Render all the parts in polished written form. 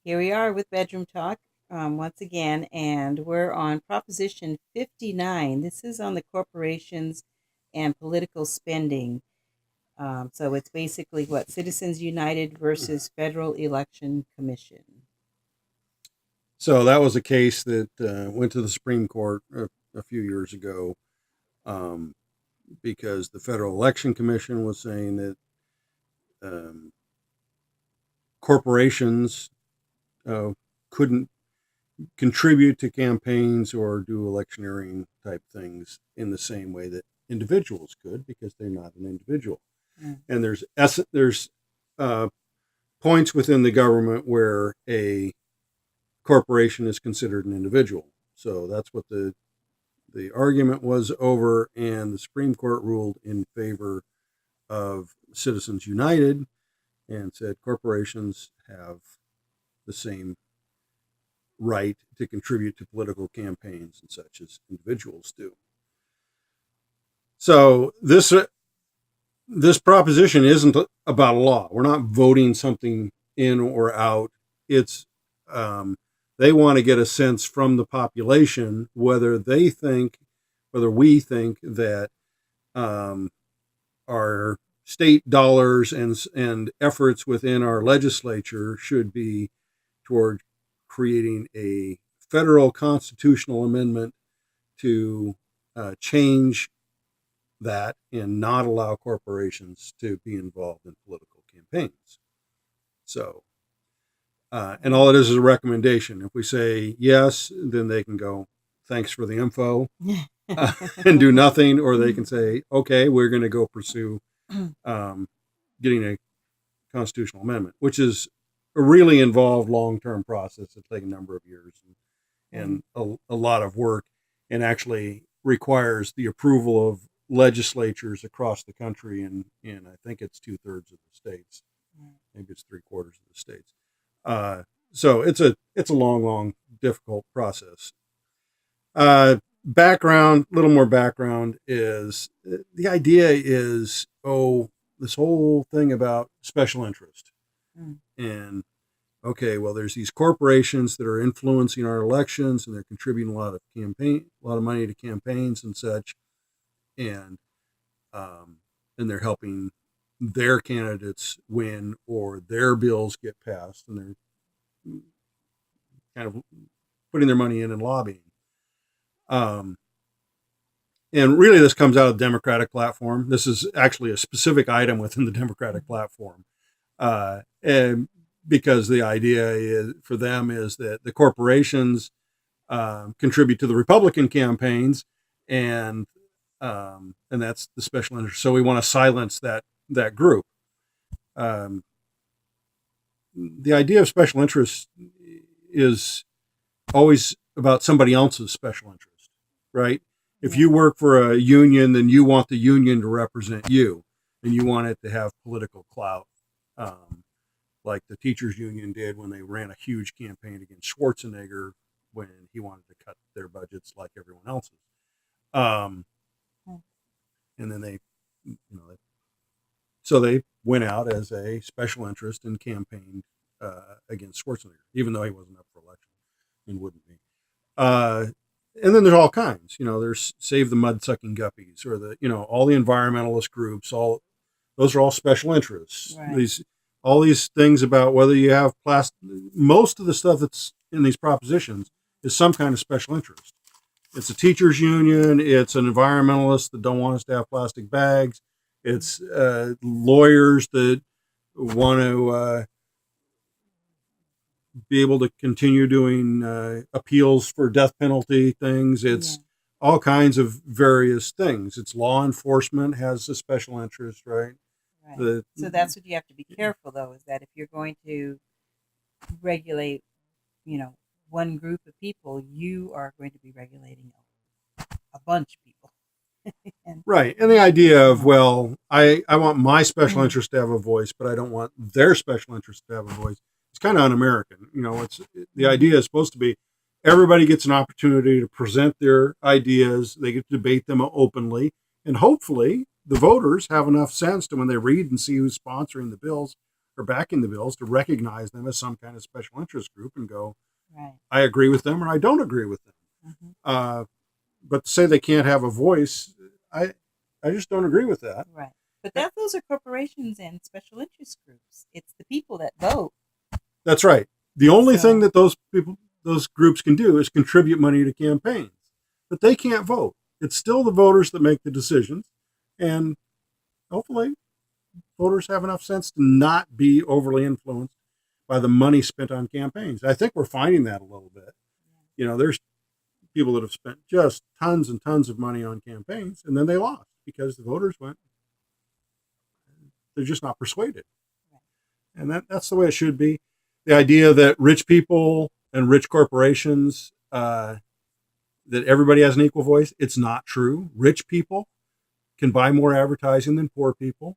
Here we are with Bedroom Talk once again, and we're on Proposition 59. This is on the corporations and political spending. So it's basically what Citizens United versus Federal Election Commission. So that was a case that went to the Supreme Court a few years ago um, because the Federal Election Commission was saying that um, corporations uh, couldn't contribute to campaigns or do electioneering type things in the same way that individuals could because they're not an individual. Mm. And there's uh, points within the government where a corporation is considered an individual. So that's what the argument was over, and the Supreme Court ruled in favor of Citizens United and said corporations have the same right to contribute to political campaigns and such as individuals do. So this proposition isn't about a law. We're not voting something in or out. It's they want to get a sense from the population whether we think that our state dollars and efforts within our legislature should be toward creating a federal constitutional amendment to change that and not allow corporations to be involved in political campaigns. So, and all it is a recommendation. If we say yes, then they can go, thanks for the info, and do nothing, or they can say, okay, we're going to go pursue getting a constitutional amendment, which is a really involved long-term process. It'll take a number of years and a lot of work, and actually requires the approval of legislatures across the country, and I think it's 2/3 of the states, maybe it's 3/4 of the states. So it's a long, difficult process. Background, little more background is the idea is this whole thing about special interest, and okay, well, there's these corporations that are influencing our elections, and they're contributing a lot of money to campaigns and such, and and they're helping their candidates win or their bills get passed, and they're kind of putting their money in and lobbying. Um, and really, this comes out of the Democratic platform. This is actually a specific item within the Democratic platform, and because the idea for them is that the corporations contribute to the Republican campaigns, and that's the special interest. So we want to silence that group. Um, the idea of special interest is always about somebody else's special interest, right? If you work for a union, then you want the union to represent you, and you want it to have political clout, like the teachers union did when they ran a huge campaign against Schwarzenegger when he wanted to cut their budgets like everyone else's. And then so they went out as a special interest and campaigned against Schwarzenegger, even though he wasn't up for election and wouldn't be. And then there's all kinds, there's Save the Mud Sucking Guppies, or all the environmentalist groups, those are all special interests. Right. All these things about whether you have plastic, most of the stuff that's in these propositions is some kind of special interest. It's a teachers union. It's an environmentalist that don't want us to have plastic bags. It's lawyers that want to be able to continue doing appeals for death penalty things. It's all kinds of various things. It's law enforcement has a special interest, right? Right. So that's what you have to be careful, though, is that if you're going to regulate, one group of people, you are going to be regulating a bunch of people. Right. And the idea of, well, I want my special interest to have a voice, but I don't want their special interest to have a voice. It's kind of un-American. The idea is supposed to be everybody gets an opportunity to present their ideas. They get to debate them openly. And hopefully the voters have enough sense to, when they read and see who's sponsoring the bills, are backing the bills to recognize them as some kind of special interest group and go, Right. I agree with them or I don't agree with them. Mm-hmm. But to say they can't have a voice, I just don't agree with that. Right. But those are corporations and special interest groups. It's the people that vote. That's right. The only So- thing that those groups can do is contribute money to campaigns, but they can't vote. It's still the voters that make the decisions, and hopefully, voters have enough sense to not be overly influenced by the money spent on campaigns. I think we're finding that a little bit. You know, there's people that have spent just tons and tons of money on campaigns, and then they lost because the voters went. They're just not persuaded, and that's the way it should be. The idea that rich people and rich corporations, that everybody has an equal voice, it's not true. Rich people can buy more advertising than poor people.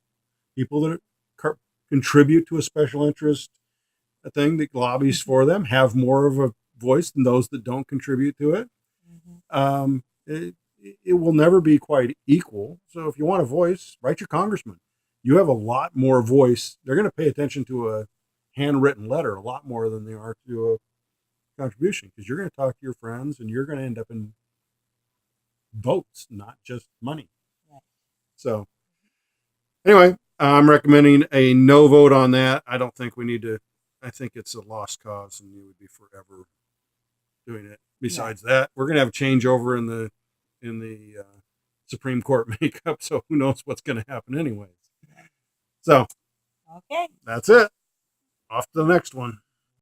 People that contribute to a special interest thing that lobbies for them have more of a voice than those that don't contribute to it. Mm-hmm. It will never be quite equal. So if you want a voice, write your congressman. You have a lot more voice. They're going to pay attention to a handwritten letter a lot more than they are to a contribution, because you're going to talk to your friends and you're going to end up in votes, not just money. Right. So anyway, I'm recommending a no vote on that. I don't think we need to. I think it's a lost cause, and you would be forever doing it. Besides that, we're going to have a changeover in the Supreme Court makeup, so who knows what's going to happen anyways. So Okay. that's it. Off to the next one.